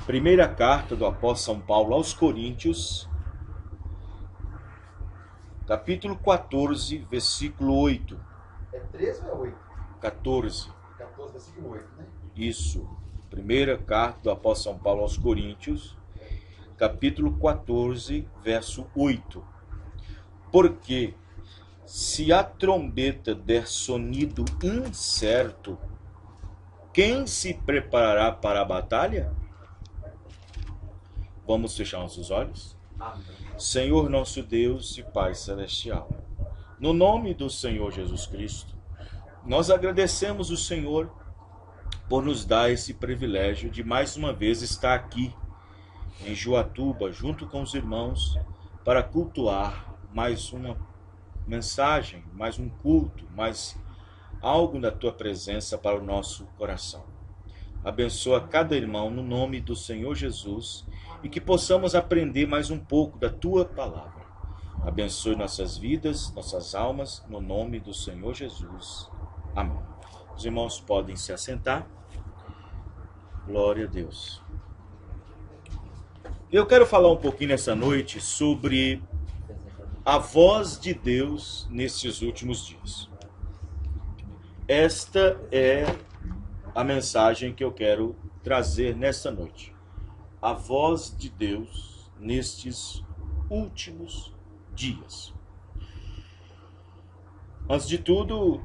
Primeira carta do apóstolo São Paulo aos Coríntios, capítulo 14, versículo 8. É 13 ou é 8? 14. 14, versículo 8, né? Isso. Primeira carta do apóstolo São Paulo aos Coríntios, capítulo 14, verso 8. Porque se a trombeta der sonido incerto, quem se preparará para a batalha? Vamos fechar nossos olhos? Amém. Senhor nosso Deus e Pai Celestial, no nome do Senhor Jesus Cristo, nós agradecemos o Senhor por nos dar esse privilégio de mais uma vez estar aqui em Juatuba, junto com os irmãos, para cultuar mais uma mensagem, mais um culto, mais algo da Tua presença para o nosso coração. Abençoa cada irmão no nome do Senhor Jesus e que possamos aprender mais um pouco da Tua palavra. Abençoe nossas vidas, nossas almas, no nome do Senhor Jesus. Amém. Os irmãos podem se assentar. Glória a Deus. Eu quero falar um pouquinho nessa noite sobre a voz de Deus nesses últimos dias. Esta é a mensagem que eu quero trazer nessa noite. A voz de Deus nestes últimos dias. Antes de tudo,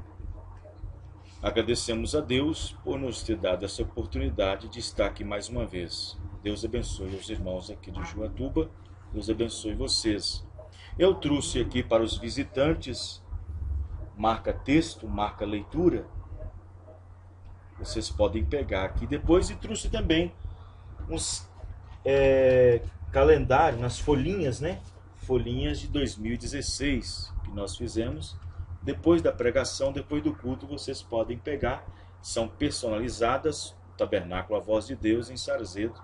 agradecemos a Deus por nos ter dado essa oportunidade de estar aqui mais uma vez. Deus abençoe os irmãos aqui de Juatuba. Deus abençoe vocês. Eu trouxe aqui para os visitantes marca texto, marca leitura. Vocês podem pegar aqui depois, e trouxe também uns calendário, nas folhinhas, né? Folhinhas de 2016 que nós fizemos. Depois da pregação, depois do culto, vocês podem pegar. São personalizadas, Tabernáculo A Voz de Deus em Sarzedo.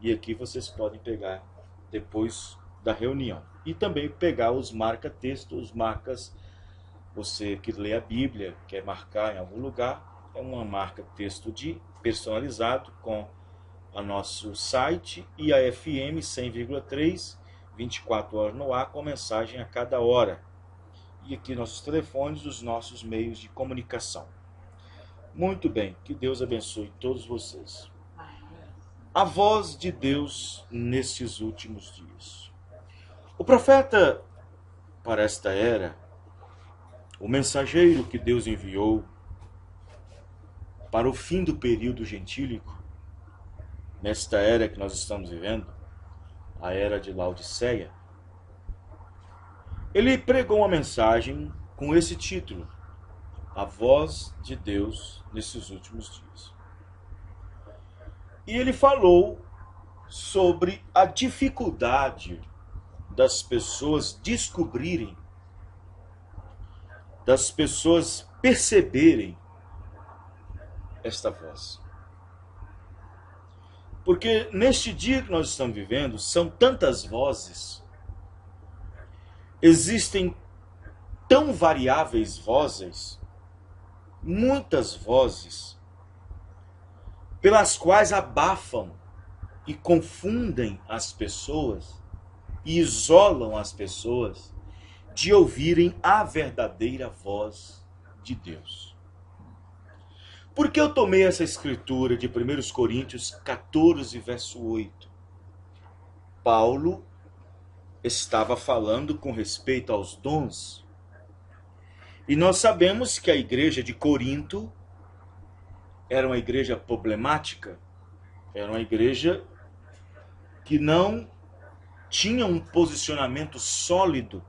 E aqui vocês podem pegar depois da reunião. E também pegar os marca-texto, os marcas. Você que lê a Bíblia, quer marcar em algum lugar, é uma marca-texto de personalizado com o nosso site e a FM 100,3, 24 horas no ar, com mensagem a cada hora. E aqui nossos telefones, os nossos meios de comunicação. Muito bem, que Deus abençoe todos vocês. A voz de Deus nestes últimos dias. O profeta para esta era, o mensageiro que Deus enviou para o fim do período gentílico, nesta era que nós estamos vivendo, a era de Laodiceia, ele pregou uma mensagem com esse título: A Voz de Deus nesses últimos dias. E ele falou sobre a dificuldade das pessoas descobrirem, das pessoas perceberem esta voz. Porque neste dia que nós estamos vivendo, são tantas vozes, existem tão variáveis vozes, muitas vozes, pelas quais abafam e confundem as pessoas e isolam as pessoas de ouvirem a verdadeira voz de Deus. Por que eu tomei essa escritura de 1 Coríntios 14, verso 8? Paulo estava falando com respeito aos dons. E nós sabemos que a igreja de Corinto era uma igreja problemática, era uma igreja que não tinha um posicionamento sólido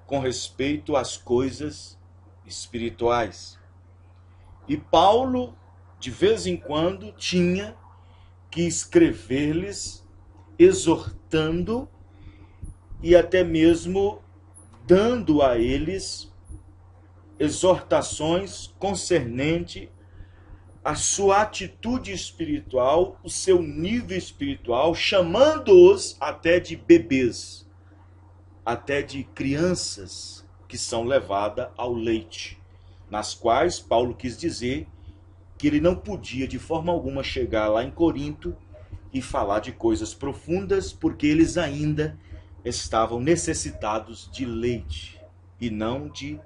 com respeito às coisas espirituais. E Paulo, de vez em quando, tinha que escrever-lhes, exortando e até mesmo dando a eles exortações concernente à sua atitude espiritual, o seu nível espiritual, chamando-os até de bebês, até de crianças que são levadas ao leite, nas quais Paulo quis dizer que ele não podia de forma alguma chegar lá em Corinto e falar de coisas profundas, porque eles ainda estavam necessitados de leite e não de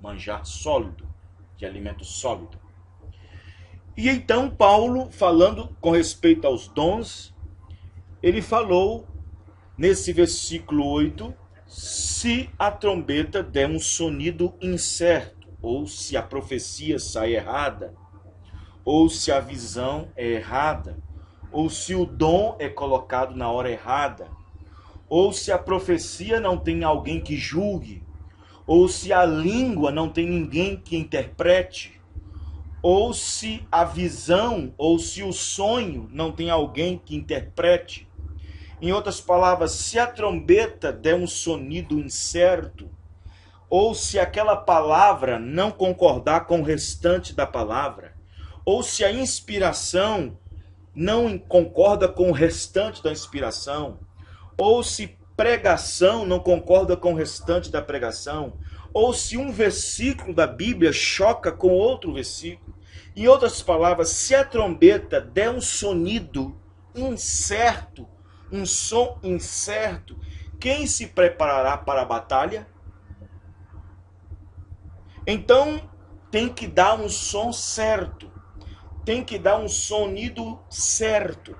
manjar sólido, de alimento sólido. E então Paulo, falando com respeito aos dons, ele falou nesse versículo 8, se a trombeta der um sonido incerto, ou se a profecia sai errada, ou se a visão é errada, ou se o dom é colocado na hora errada, ou se a profecia não tem alguém que julgue, ou se a língua não tem ninguém que interprete, ou se a visão, ou se o sonho não tem alguém que interprete. Em outras palavras, se a trombeta der um sonido incerto, ou se aquela palavra não concordar com o restante da palavra, ou se a inspiração não concorda com o restante da inspiração, ou se pregação não concorda com o restante da pregação, ou se um versículo da Bíblia choca com outro versículo. Em outras palavras, se a trombeta der um sonido incerto, um som incerto, quem se preparará para a batalha? Então, tem que dar um som certo. Tem que dar um sonido certo.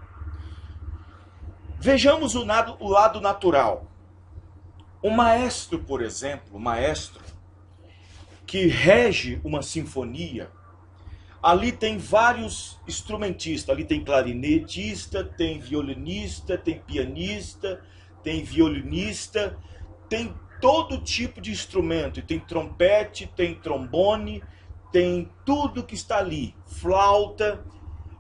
Vejamos o lado natural. O maestro, por exemplo, o maestro que rege uma sinfonia, ali tem vários instrumentistas. Ali tem clarinetista, tem violinista, tem pianista, tem violinista, tem todo tipo de instrumento. Tem trompete, tem trombone, tem tudo que está ali, flauta,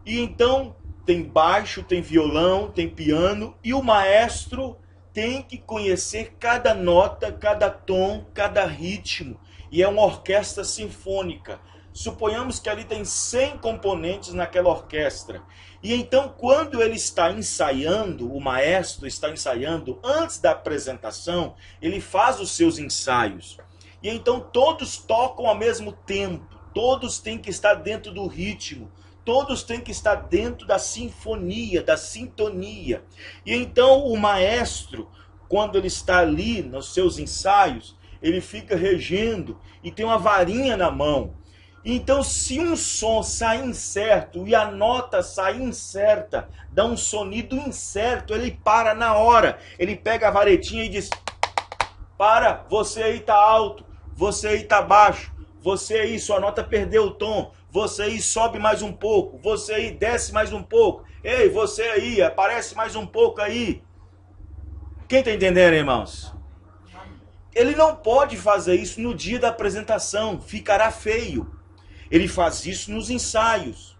e então tem baixo, tem violão, tem piano, e o maestro tem que conhecer cada nota, cada tom, cada ritmo, e é uma orquestra sinfônica. Suponhamos que ali tem 100 componentes naquela orquestra, e então quando ele está ensaiando, o maestro está ensaiando, antes da apresentação, ele faz os seus ensaios, e então todos tocam ao mesmo tempo. Todos têm que estar dentro do ritmo, todos têm que estar dentro da sinfonia, da sintonia. E então o maestro, quando ele está ali nos seus ensaios, ele fica regendo e tem uma varinha na mão. Então, se um som sai incerto e a nota sai incerta, dá um sonido incerto, ele para na hora. Ele pega a varetinha e diz: para, você aí está alto, você aí está baixo. Você aí, sua nota perdeu o tom. Você aí sobe mais um pouco. Você aí desce mais um pouco. Ei, você aí, aparece mais um pouco aí. Quem está entendendo, irmãos? Ele não pode fazer isso no dia da apresentação. Ficará feio. Ele faz isso nos ensaios.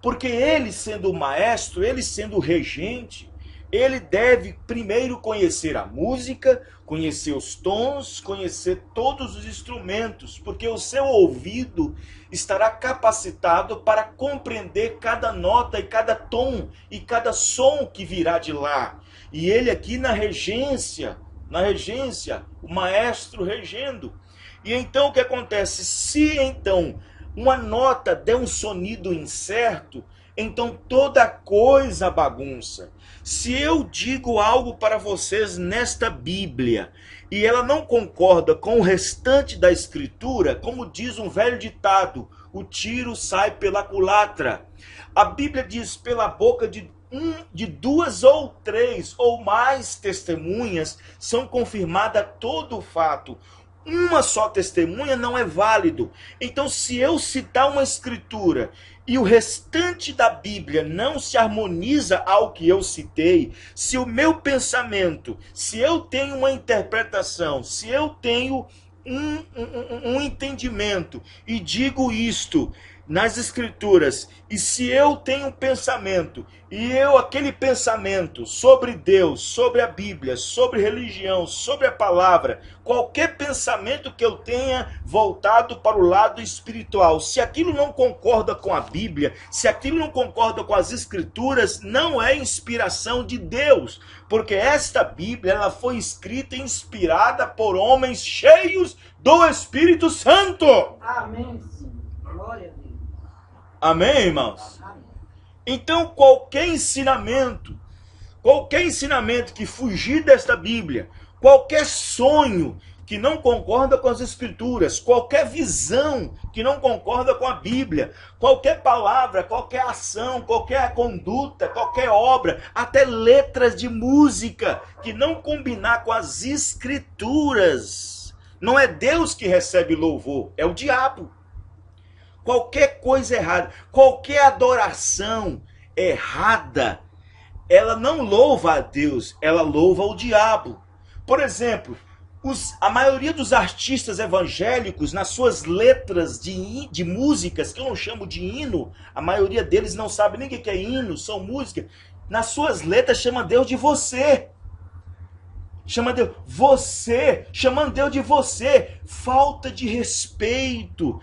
Porque ele sendo o maestro, ele sendo o regente, ele deve primeiro conhecer a música, conhecer os tons, conhecer todos os instrumentos, porque o seu ouvido estará capacitado para compreender cada nota e cada tom e cada som que virá de lá. E ele aqui na regência, o maestro regendo. E então o que acontece? Se então uma nota der um sonido incerto, então toda coisa bagunça. Se eu digo algo para vocês nesta Bíblia e ela não concorda com o restante da Escritura, como diz um velho ditado, o tiro sai pela culatra. A Bíblia diz: pela boca de duas ou três ou mais testemunhas são confirmada todo o fato. Uma só testemunha não é válido. Então, se eu citar uma escritura e o restante da Bíblia não se harmoniza ao que eu citei, se o meu pensamento, se eu tenho uma interpretação, se eu tenho um entendimento e digo isto nas escrituras, e se eu tenho um pensamento, e aquele pensamento sobre Deus, sobre a Bíblia, sobre religião, sobre a palavra, qualquer pensamento que eu tenha voltado para o lado espiritual, se aquilo não concorda com a Bíblia, se aquilo não concorda com as escrituras, não é inspiração de Deus, porque esta Bíblia ela foi escrita e inspirada por homens cheios do Espírito Santo. Amém. Glória a Deus. Amém, irmãos? Amém. Então, qualquer ensinamento que fugir desta Bíblia, qualquer sonho que não concorda com as Escrituras, qualquer visão que não concorda com a Bíblia, qualquer palavra, qualquer ação, qualquer conduta, qualquer obra, até letras de música que não combinar com as Escrituras, não é Deus que recebe louvor, é o diabo. Qualquer coisa errada, qualquer adoração errada, ela não louva a Deus, ela louva o diabo. Por exemplo, a maioria dos artistas evangélicos, nas suas letras de músicas, que eu não chamo de hino, a maioria deles não sabe nem o que é hino, são música, nas suas letras chama Deus de você. Chama Deus, você, chamando Deus de você, falta de respeito,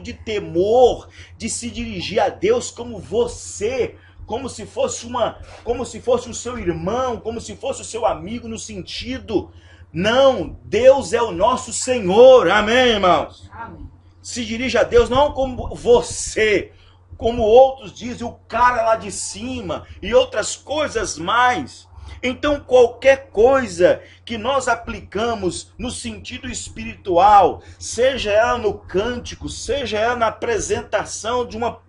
de temor, de se dirigir a Deus como você, como se fosse o seu irmão, como se fosse o seu amigo, no sentido, não, Deus é o nosso Senhor, amém, irmãos? Amém. Se dirige a Deus não como você, como outros dizem, o cara lá de cima e outras coisas mais. Então, qualquer coisa que nós aplicamos no sentido espiritual, seja ela no cântico, seja ela na apresentação de uma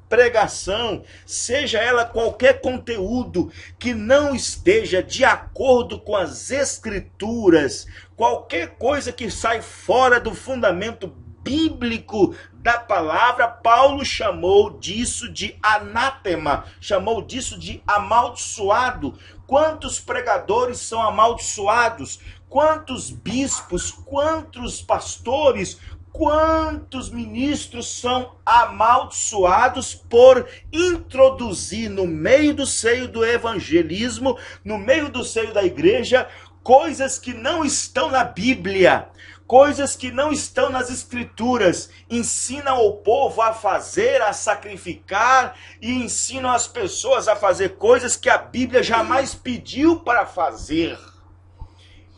pregação, seja ela qualquer conteúdo que não esteja de acordo com as Escrituras, qualquer coisa que sai fora do fundamento bíblico da palavra, Paulo chamou disso de anátema, chamou disso de amaldiçoado. Quantos pregadores são amaldiçoados? Quantos bispos, quantos pastores, quantos ministros são amaldiçoados por introduzir no meio do seio do evangelismo, no meio do seio da igreja, coisas que não estão na Bíblia, coisas que não estão nas Escrituras, ensinam o povo a fazer, a sacrificar, e ensinam as pessoas a fazer coisas que a Bíblia jamais pediu para fazer.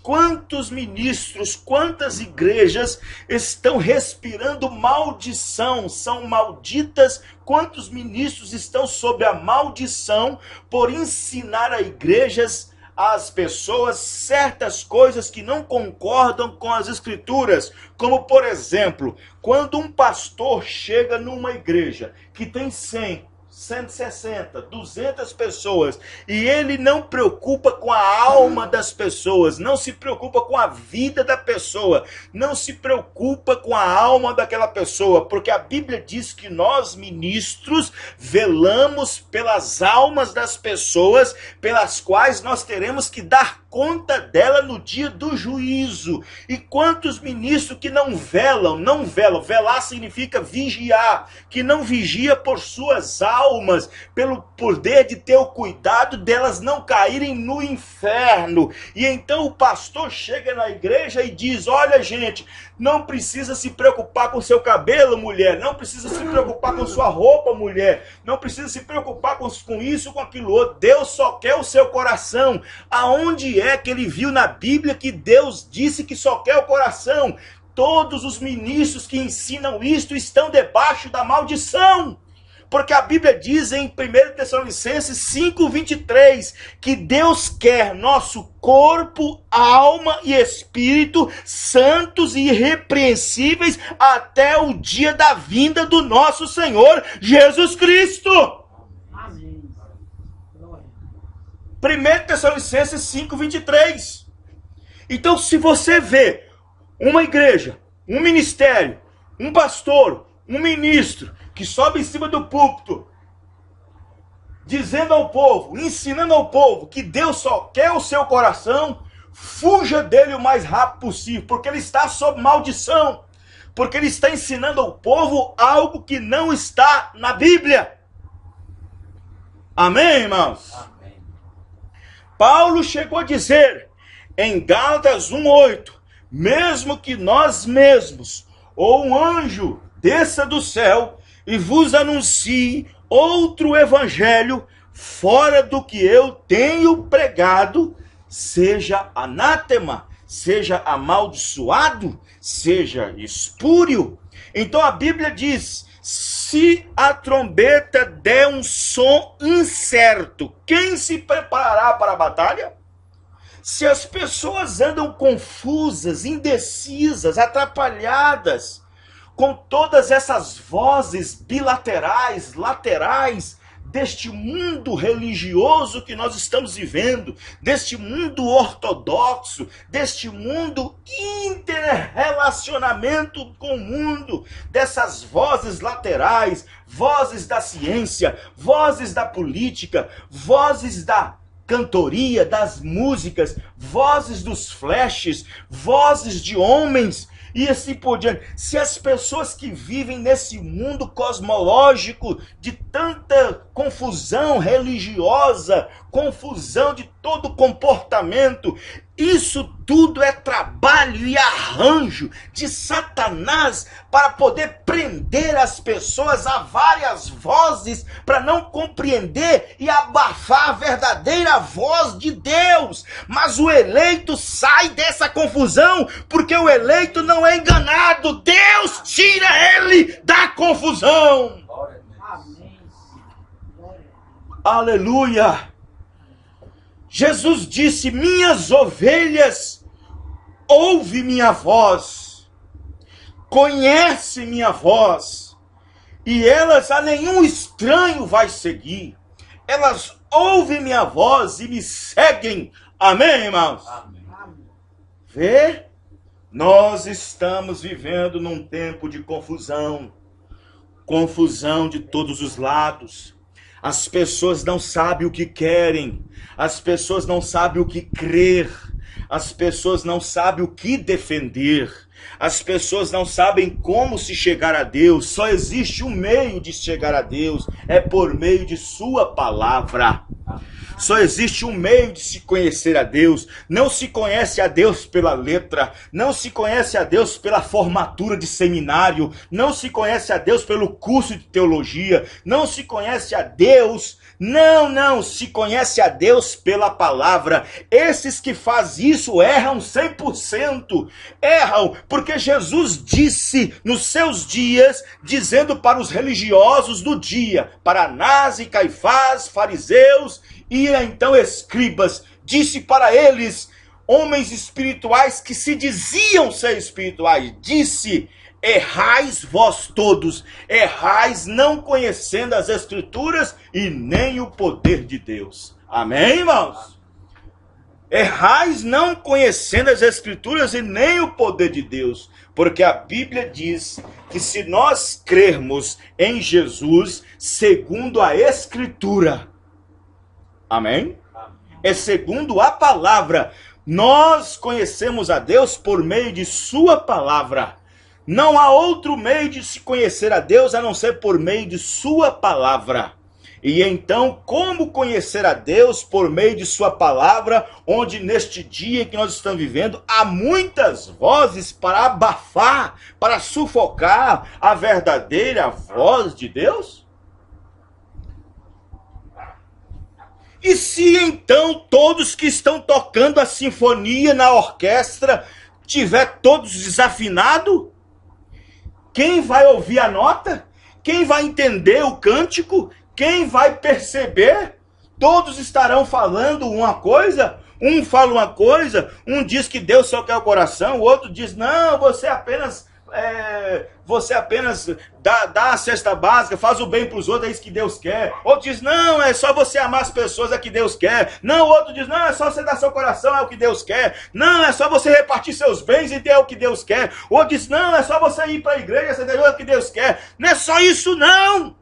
Quantos ministros, quantas igrejas estão respirando maldição, são malditas? Quantos ministros estão sob a maldição por ensinar a igrejas, às pessoas, certas coisas que não concordam com as Escrituras? Como, por exemplo, quando um pastor chega numa igreja que tem 100, 160, 200 pessoas, e ele não preocupa com a alma das pessoas, não se preocupa com a vida da pessoa, não se preocupa com a alma daquela pessoa, porque a Bíblia diz que nós, ministros, velamos pelas almas das pessoas, pelas quais nós teremos que dar conta dela no dia do juízo. E quantos ministros que não velam, velar significa vigiar, que não vigia por suas almas, pelo poder de ter o cuidado delas não caírem no inferno. E então o pastor chega na igreja e diz: olha, gente, não precisa se preocupar com seu cabelo, mulher, não precisa se preocupar com sua roupa, mulher, não precisa se preocupar com isso, com aquilo outro. Deus só quer o seu coração. Aonde é que ele viu na Bíblia que Deus disse que só quer o coração? Todos os ministros que ensinam isto estão debaixo da maldição. Porque a Bíblia diz em 1 Tessalonicenses 5:23 que Deus quer nosso corpo, alma e espírito santos e irrepreensíveis até o dia da vinda do nosso Senhor Jesus Cristo. Amém. 1 Tessalonicenses 5:23. Então, se você vê uma igreja, um ministério, um pastor, um ministro que sobe em cima do púlpito, dizendo ao povo, ensinando ao povo que Deus só quer o seu coração, fuja dele o mais rápido possível, porque ele está sob maldição, porque ele está ensinando ao povo algo que não está na Bíblia. Amém, irmãos? Amém. Paulo chegou a dizer em Gálatas 1:8, mesmo que nós mesmos ou um anjo desça do céu e vos anuncie outro evangelho fora do que eu tenho pregado, seja anátema, seja amaldiçoado, seja espúrio. Então a Bíblia diz: Se a trombeta der um som incerto, quem se preparará para a batalha? Se as pessoas andam confusas, indecisas, atrapalhadas, com todas essas vozes bilaterais, laterais, deste mundo religioso que nós estamos vivendo, deste mundo ortodoxo, deste mundo interrelacionamento com o mundo, dessas vozes laterais, vozes da ciência, vozes da política, vozes da cantoria, das músicas, vozes dos flashes, vozes de homens, e assim por diante. Se as pessoas que vivem nesse mundo cosmológico de tanta confusão religiosa, confusão de todo comportamento, isso tudo é trabalho e arranjo de Satanás para poder prender as pessoas a várias vozes, para não compreender e abafar a verdadeira voz de Deus. Mas o eleito sai dessa confusão, porque o eleito não é enganado. Deus tira ele da confusão. Amém. Aleluia. Jesus disse: minhas ovelhas ouvem minha voz, conhecem minha voz, e elas a nenhum estranho vai seguir. Elas ouvem minha voz e me seguem. Amém, irmãos? Amém. Vê? Nós estamos vivendo num tempo de confusão. Confusão de todos os lados. As pessoas não sabem o que querem. As pessoas não sabem o que crer. As pessoas não sabem o que defender. As pessoas não sabem como se chegar a Deus. Só existe um meio de chegar a Deus. É por meio de sua palavra. Só existe um meio de se conhecer a Deus. Não se conhece a Deus pela letra. Não se conhece a Deus pela formatura de seminário. Não se conhece a Deus pelo curso de teologia. Não se conhece a Deus. Não se conhece a Deus pela palavra. Esses que fazem isso erram 100%. Erram porque Jesus disse nos seus dias, dizendo para os religiosos do dia, para Anás e Caifás, fariseus e então escribas, disse para eles, homens espirituais que se diziam ser espirituais, disse: errais vós todos, errais não conhecendo as Escrituras e nem o poder de Deus. Amém, irmãos? Errais não conhecendo as Escrituras e nem o poder de Deus, porque a Bíblia diz que se nós crermos em Jesus segundo a Escritura, amém? É segundo a palavra, nós conhecemos a Deus por meio de sua palavra. Não há outro meio de se conhecer a Deus a não ser por meio de sua palavra. E então, como conhecer a Deus por meio de sua palavra, onde neste dia que nós estamos vivendo, há muitas vozes para abafar, para sufocar a verdadeira voz de Deus? E se então todos que estão tocando a sinfonia na orquestra tiver todos desafinados? Quem vai ouvir a nota? Quem vai entender o cântico? Quem vai perceber? Todos estarão falando uma coisa? Um fala uma coisa, um diz que Deus só quer o coração, o outro diz, não, você apenas dá a cesta básica, faz o bem para os outros, é isso que Deus quer. Outro diz, não, é só você amar as pessoas, é o que Deus quer. Não, o outro diz, não, é só você dar seu coração, é o que Deus quer. Não, é só você repartir seus bens e é o que Deus quer. O outro diz, não, é só você ir para a igreja, é o que Deus quer. Não é só isso, não.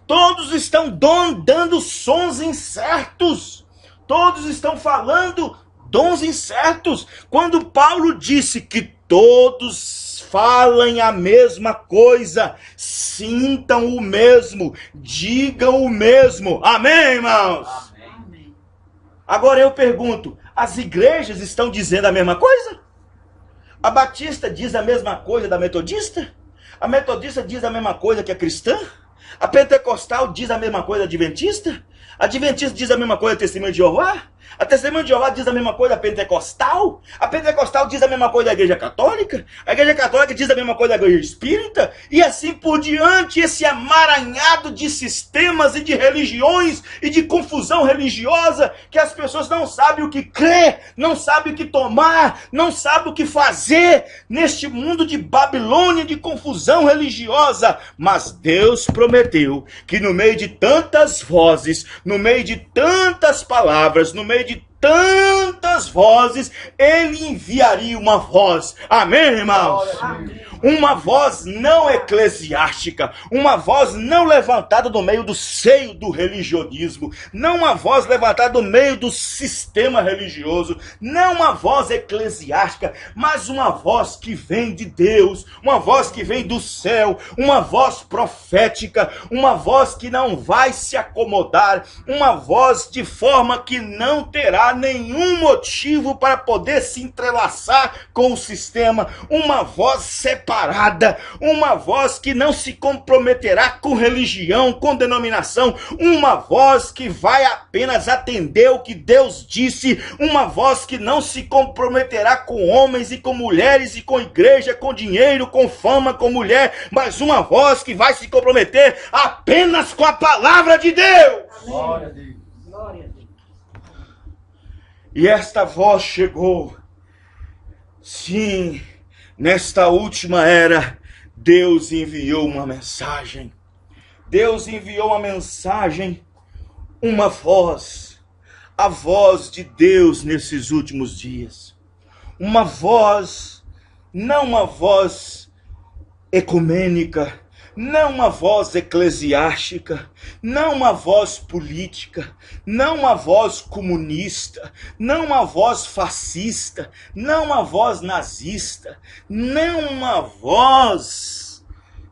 Todos estão dando sons incertos. Todos estão falando dons incertos. Quando Paulo disse que todos falem a mesma coisa, sintam o mesmo, digam o mesmo. Amém, irmãos? Amém. Agora eu pergunto, as igrejas estão dizendo a mesma coisa? A Batista diz a mesma coisa da Metodista? A Metodista diz a mesma coisa que a cristã? A Pentecostal diz a mesma coisa da Adventista? A Adventista diz a mesma coisa da Testemunha de Jeová? A Testemunha de Jeová diz a mesma coisa da Pentecostal? A Pentecostal diz a mesma coisa da Igreja Católica? A Igreja Católica diz a mesma coisa da Igreja Espírita? E assim por diante, esse amaranhado de sistemas e de religiões e de confusão religiosa, que as pessoas não sabem o que crer, não sabem o que tomar, não sabem o que fazer neste mundo de Babilônia, de confusão religiosa. Mas Deus prometeu que no meio de tantas vozes, no meio de tantas palavras, no meio de tantas vozes, ele enviaria uma voz. Amém, irmãos? Amém. Uma voz não eclesiástica, uma voz não levantada do meio do seio do religionismo, não uma voz levantada do meio do sistema religioso, não uma voz eclesiástica, mas uma voz que vem de Deus, uma voz que vem do céu, uma voz profética, uma voz que não vai se acomodar, uma voz de forma que não terá nenhum motivo para poder se entrelaçar com o sistema, uma voz separada, uma voz que não se comprometerá com religião, com denominação, uma voz que vai apenas atender o que Deus disse, uma voz que não se comprometerá com homens e com mulheres e com igreja, com dinheiro, com fama, com mulher, mas uma voz que vai se comprometer apenas com a palavra de Deus. Glória a Deus. Glória a Deus. E esta voz chegou. Sim, nesta última era, Deus enviou uma mensagem. Deus enviou uma mensagem, uma voz, a voz de Deus nesses últimos dias. Uma voz, não uma voz ecumênica, não uma voz eclesiástica, não uma voz política, não uma voz comunista, não uma voz fascista, não uma voz nazista, não uma voz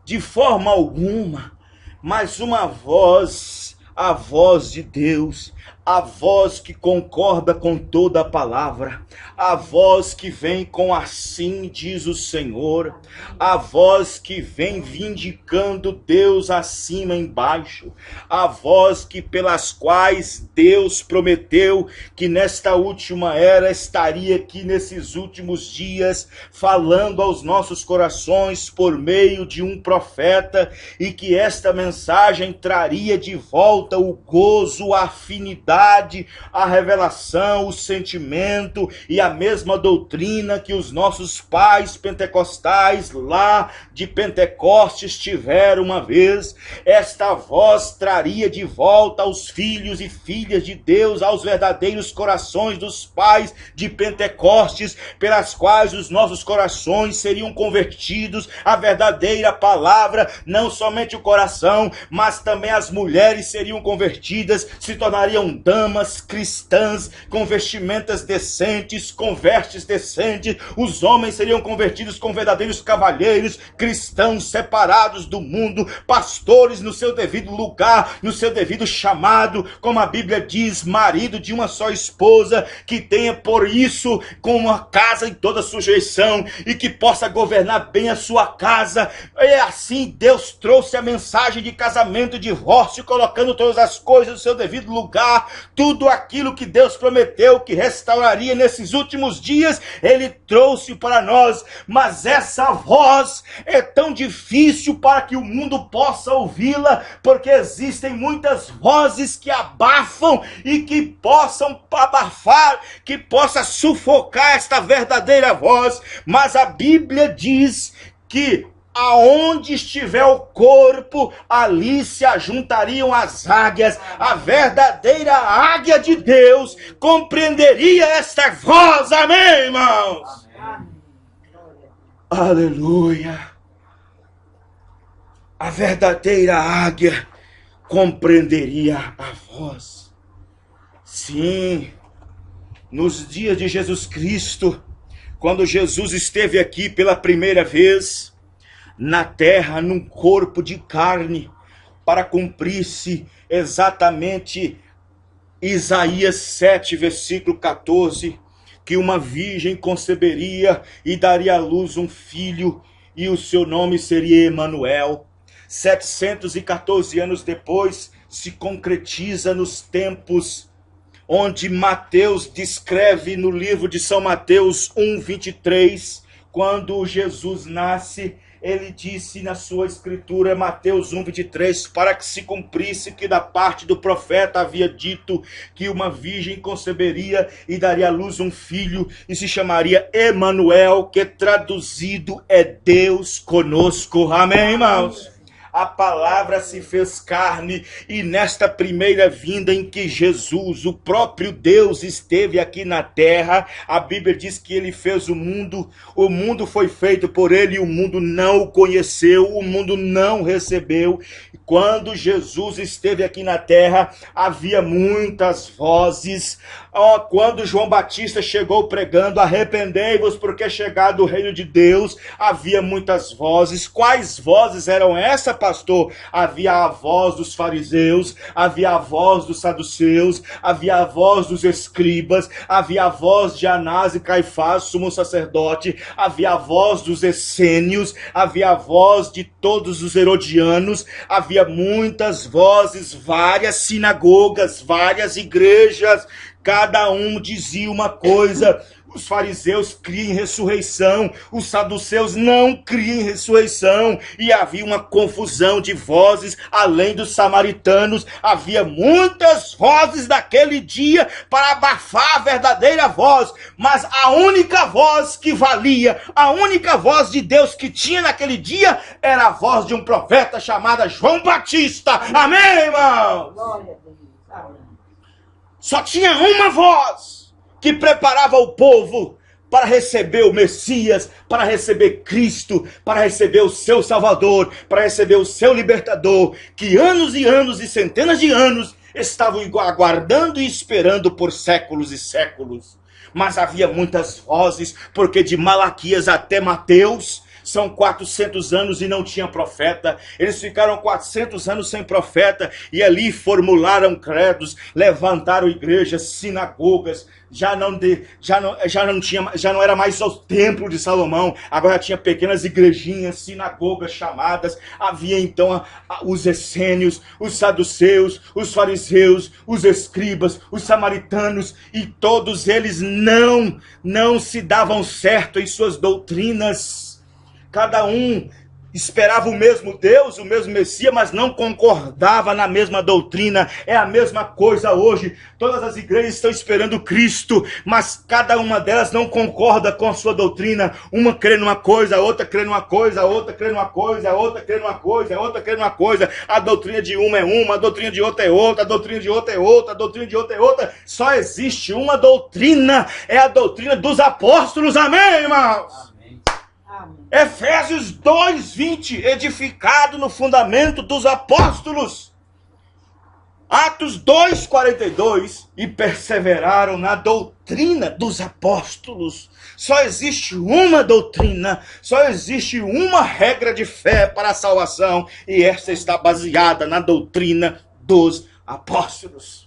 de forma alguma, mas uma voz, a voz de Deus, a voz que concorda com toda a palavra, a voz que vem com assim diz o Senhor, a voz que vem vindicando Deus acima embaixo, a voz que pelas quais Deus prometeu que nesta última era estaria aqui nesses últimos dias falando aos nossos corações por meio de um profeta, e que esta mensagem traria de volta o gozo, a afinidade, a revelação, o sentimento e a mesma doutrina que os nossos pais pentecostais lá de Pentecostes tiveram uma vez. Esta voz traria de volta aos filhos e filhas de Deus, aos verdadeiros corações dos pais de Pentecostes, pelas quais os nossos corações seriam convertidos à verdadeira palavra. Não somente o coração, mas também as mulheres seriam convertidas, se tornariam damas cristãs com vestimentas decentes, com vestes decentes. Os homens seriam convertidos com verdadeiros cavalheiros, cristãos separados do mundo, pastores no seu devido lugar, no seu devido chamado, como a Bíblia diz, marido de uma só esposa, que tenha por isso com uma casa em toda sujeição e que possa governar bem a sua casa. E assim Deus trouxe a mensagem de casamento e divórcio, colocando todas as coisas no seu devido lugar. Tudo aquilo que Deus prometeu que restauraria nesses últimos dias, Ele trouxe para nós. Mas essa voz é tão difícil para que o mundo possa ouvi-la, porque existem muitas vozes que abafam e que possam abafar, que possa sufocar esta verdadeira voz. Mas a Bíblia diz que aonde estiver o corpo, ali se ajuntariam as águias. A verdadeira águia de Deus compreenderia esta voz. Amém, irmãos? Amém. Glória. Aleluia. A verdadeira águia compreenderia a voz. Sim, nos dias de Jesus Cristo, quando Jesus esteve aqui pela primeira vez na terra, num corpo de carne, para cumprir-se exatamente Isaías 7, versículo 14, que uma virgem conceberia e daria à luz um filho, e o seu nome seria Emanuel. 714 anos depois, se concretiza nos tempos onde Mateus descreve no livro de São Mateus 1:23, quando Jesus nasce, ele disse na sua escritura, Mateus 1:23, para que se cumprisse que da parte do profeta havia dito que uma virgem conceberia e daria à luz um filho, e se chamaria Emanuel, que traduzido é Deus conosco. Amém, irmãos? A palavra se fez carne, e nesta primeira vinda em que Jesus, o próprio Deus, esteve aqui na terra, a Bíblia diz que ele fez o mundo foi feito por ele, e o mundo não o conheceu, o mundo não recebeu. Quando Jesus esteve aqui na terra, havia muitas vozes. Quando João Batista chegou pregando, arrependei-vos porque é chegado o reino de Deus, havia muitas vozes. Quais vozes eram essas, pastor? Havia a voz dos fariseus, havia a voz dos saduceus, havia a voz dos escribas, havia a voz de Anás e Caifás, sumo sacerdote, havia a voz dos essênios, havia a voz de todos os herodianos, havia muitas vozes, várias sinagogas, várias igrejas, cada um dizia uma coisa. Os fariseus criam em ressurreição, os saduceus não criam em ressurreição, e havia uma confusão de vozes. Além dos samaritanos, havia muitas vozes daquele dia para abafar a verdadeira voz, mas a única voz que valia, a única voz de Deus que tinha naquele dia, era a voz de um profeta chamado João Batista. Amém, irmão? Glória a Deus. Amém. Só tinha uma voz que preparava o povo para receber o Messias, para receber Cristo, para receber o seu Salvador, para receber o seu Libertador, que anos e anos e centenas de anos estavam aguardando e esperando por séculos e séculos. Mas havia muitas vozes, porque de Malaquias até Mateus são 400 anos e não tinha profeta. Eles ficaram 400 anos sem profeta, e ali formularam credos, levantaram igrejas, sinagogas. Já não era mais o templo de Salomão, agora tinha pequenas igrejinhas, sinagogas chamadas. Havia então os essênios, os saduceus, os fariseus, os escribas, os samaritanos, e todos eles não se davam certo em suas doutrinas. Cada um esperava o mesmo Deus, o mesmo Messias, mas não concordava na mesma doutrina. É a mesma coisa hoje. Todas as igrejas estão esperando Cristo, mas cada uma delas não concorda com a sua doutrina. Uma crê numa coisa, a outra crê numa coisa, a outra crê numa coisa, a outra crê numa coisa, a outra crê numa coisa. A doutrina de uma é uma, a doutrina de outra é outra, a doutrina de outra é outra, a doutrina de outra é outra. Só existe uma doutrina, é a doutrina dos apóstolos. Amém, irmãos? Amém. Efésios 2:20, edificado no fundamento dos apóstolos. Atos 2:42, e perseveraram na doutrina dos apóstolos. Só existe uma doutrina, só existe uma regra de fé para a salvação, e esta está baseada na doutrina dos apóstolos.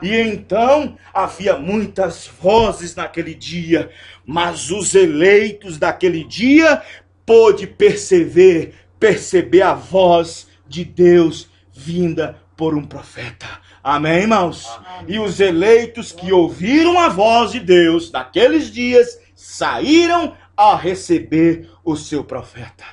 E então havia muitas vozes naquele dia, mas os eleitos daquele dia pôde perceber a voz de Deus vinda por um profeta. Amém, irmãos? Amém. E os eleitos que ouviram a voz de Deus naqueles dias saíram a receber o seu profeta.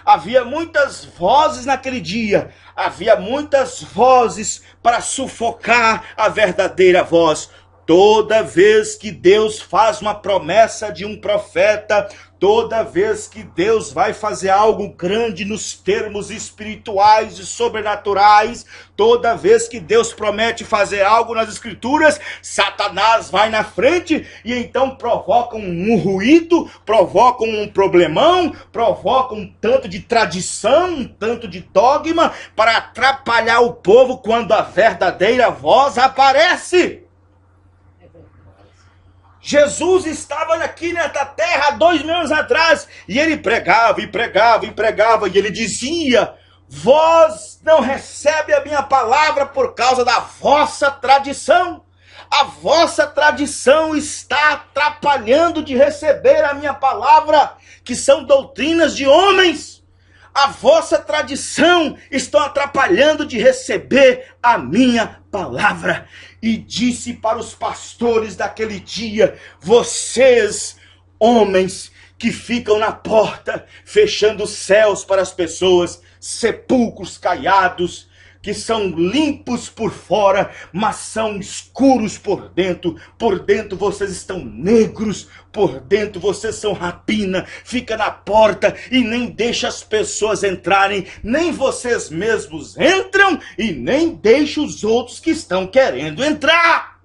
Havia muitas vozes naquele dia, havia muitas vozes para sufocar a verdadeira voz. Toda vez que Deus faz uma promessa de um profeta, toda vez que Deus vai fazer algo grande nos termos espirituais e sobrenaturais, toda vez que Deus promete fazer algo nas Escrituras, Satanás vai na frente e então provoca um ruído, provoca um problemão, provoca um tanto de tradição, um tanto de dogma, para atrapalhar o povo quando a verdadeira voz aparece. Jesus estava aqui nesta terra há 2000 anos atrás, e ele pregava, e pregava, e pregava, e ele dizia: vós não recebe a minha palavra por causa da vossa tradição. A vossa tradição está atrapalhando de receber a minha palavra, que são doutrinas de homens. A vossa tradição está atrapalhando de receber a minha palavra e disse para os pastores daquele dia: vocês, homens que ficam na porta, fechando os céus para as pessoas, sepulcros caiados, que são limpos por fora, mas são escuros por dentro. Por dentro vocês estão negros, por dentro vocês são rapina. Fica na porta e nem deixa as pessoas entrarem, nem vocês mesmos entram e nem deixa os outros que estão querendo entrar.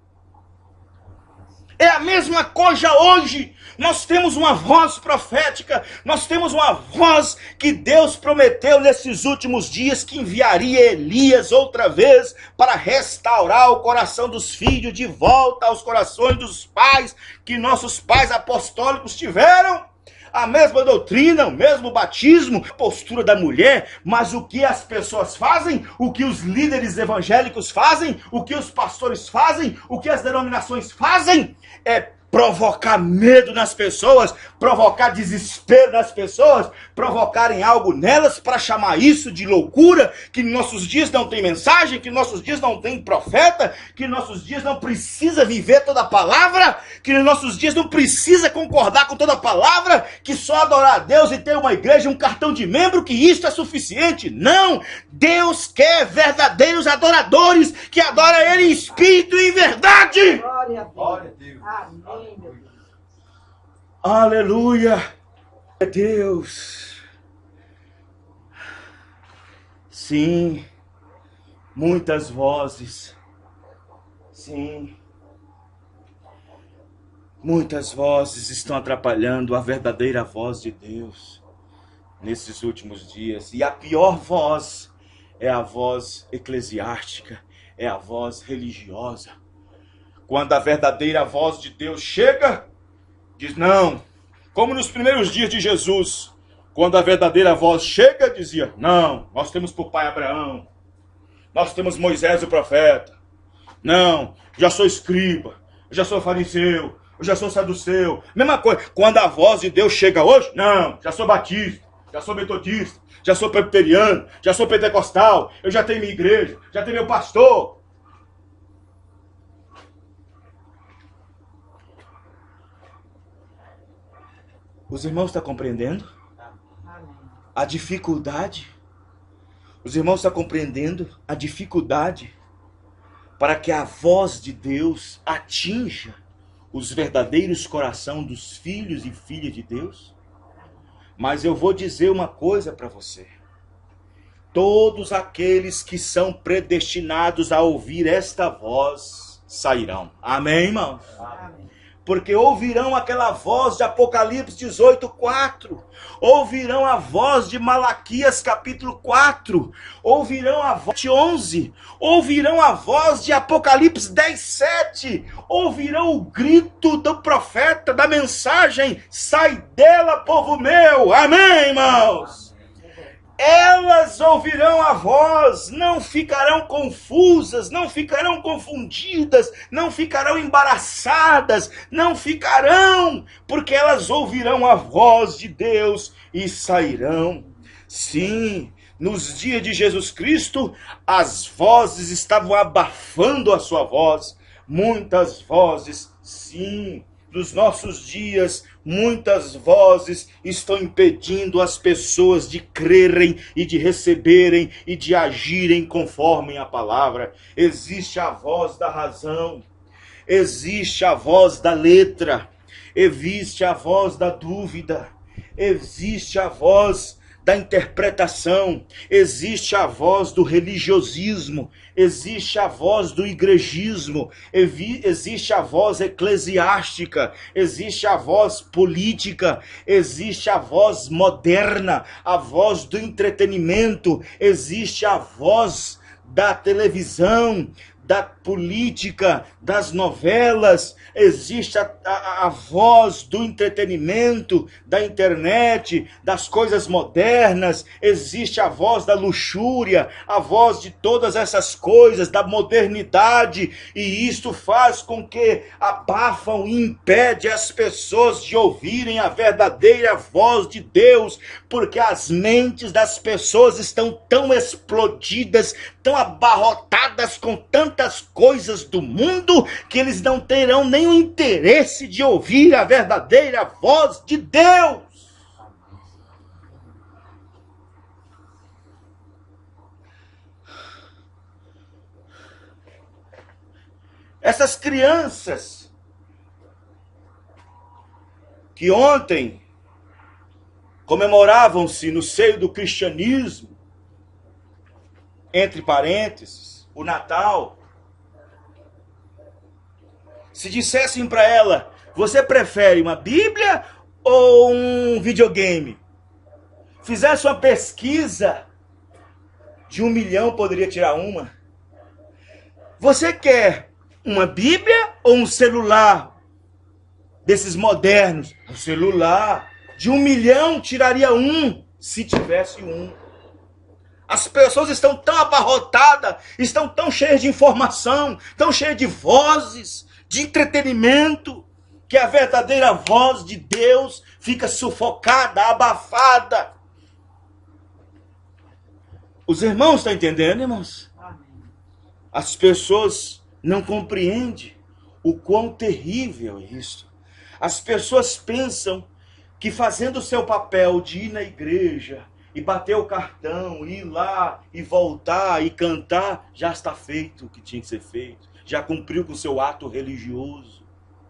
É a mesma coisa hoje. Nós temos uma voz profética, nós temos uma voz que Deus prometeu nesses últimos dias que enviaria Elias outra vez para restaurar o coração dos filhos de volta aos corações dos pais que nossos pais apostólicos tiveram. A mesma doutrina, o mesmo batismo, a postura da mulher, mas o que as pessoas fazem, o que os líderes evangélicos fazem, o que os pastores fazem, o que as denominações fazem, é provocar medo nas pessoas, provocar desespero nas pessoas, provocarem algo nelas para chamar isso de loucura, que em nossos dias não tem mensagem, que em nossos dias não tem profeta, que em nossos dias não precisa viver toda a palavra, que em nossos dias não precisa concordar com toda a palavra, que só adorar a Deus e ter uma igreja, um cartão de membro, que isso é suficiente. Não! Deus quer verdadeiros adoradores que adoram Ele em espírito e em verdade! Glória a Deus. Glória a Deus. Amém, meu Deus. Aleluia! Deus! Sim, muitas vozes. Sim, muitas vozes estão atrapalhando a verdadeira voz de Deus nesses últimos dias. E a pior voz é a voz eclesiástica, é a voz religiosa. Quando a verdadeira voz de Deus chega, diz não. Como nos primeiros dias de Jesus, quando a verdadeira voz chega, dizia, não, nós temos por pai Abraão, nós temos Moisés o profeta, não, já sou escriba, já sou fariseu, eu já sou saduceu, mesma coisa. Quando a voz de Deus chega hoje, não, já sou batista, já sou metodista, já sou presbiteriano, já sou pentecostal, eu já tenho minha igreja, já tenho meu pastor. Os irmãos estão compreendendo Amém. a dificuldade? Os irmãos estão compreendendo a dificuldade para que a voz de Deus atinja os verdadeiros corações dos filhos e filhas de Deus? Mas eu vou dizer uma coisa para você. Todos aqueles que são predestinados a ouvir esta voz sairão. Amém, irmãos? Amém. Porque ouvirão aquela voz de Apocalipse 18:4, ouvirão a voz de Malaquias capítulo 4, ouvirão a voz de 11, ouvirão a voz de Apocalipse 10:7, ouvirão o grito do profeta, da mensagem, sai dela, povo meu, amém, irmãos? Elas ouvirão a voz, não ficarão confusas, não ficarão confundidas, não ficarão embaraçadas, não ficarão, porque elas ouvirão a voz de Deus e sairão. Sim, nos dias de Jesus Cristo, as vozes estavam abafando a sua voz, muitas vozes, sim. Nos nossos dias, muitas vozes estão impedindo as pessoas de crerem e de receberem e de agirem conforme a palavra. Existe a voz da razão, existe a voz da letra, existe a voz da dúvida, existe a voz da interpretação, existe a voz do religiosismo, existe a voz do igrejismo, existe a voz eclesiástica, existe a voz política, existe a voz moderna, a voz do entretenimento, existe a voz da televisão, da política, das novelas, existe a voz do entretenimento, da internet, das coisas modernas, existe a voz da luxúria, a voz de todas essas coisas, da modernidade, e isto faz com que abafam e impede as pessoas de ouvirem a verdadeira voz de Deus, porque as mentes das pessoas estão tão explodidas tão abarrotadas com tantas coisas do mundo que eles não terão nenhum interesse de ouvir a verdadeira voz de Deus. Essas crianças que ontem comemoravam-se no seio do cristianismo, entre parênteses, o Natal, se dissessem para ela, você prefere uma Bíblia ou um videogame? Fizesse uma pesquisa, de 1 milhão poderia tirar uma. Você quer uma Bíblia ou um celular desses modernos? Um celular. De 1 milhão tiraria um, se tivesse um. As pessoas estão tão abarrotadas, estão tão cheias de informação, tão cheias de vozes, de entretenimento, que a verdadeira voz de Deus fica sufocada, abafada. Os irmãos estão entendendo, irmãos? As pessoas não compreendem o quão terrível é isso. As pessoas pensam que fazendo o seu papel de ir na igreja e bater o cartão, ir lá e voltar e cantar, já está feito o que tinha que ser feito. Já cumpriu com o seu ato religioso.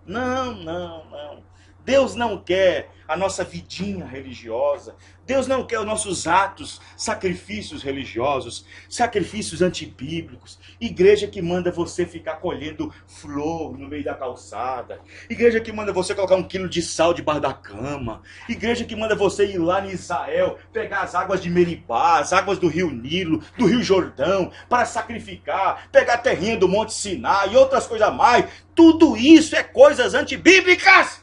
Não, não, não. Deus não quer a nossa vidinha religiosa. Deus não quer os nossos atos, sacrifícios religiosos, sacrifícios antibíblicos. Igreja que manda você ficar colhendo flor no meio da calçada. Igreja que manda você colocar 1 quilo de sal debaixo da cama. Igreja que manda você ir lá em Israel, pegar as águas de Meribá, as águas do rio Nilo, do rio Jordão, para sacrificar, pegar a terrinha do Monte Sinai e outras coisas mais. Tudo isso é coisas antibíblicas.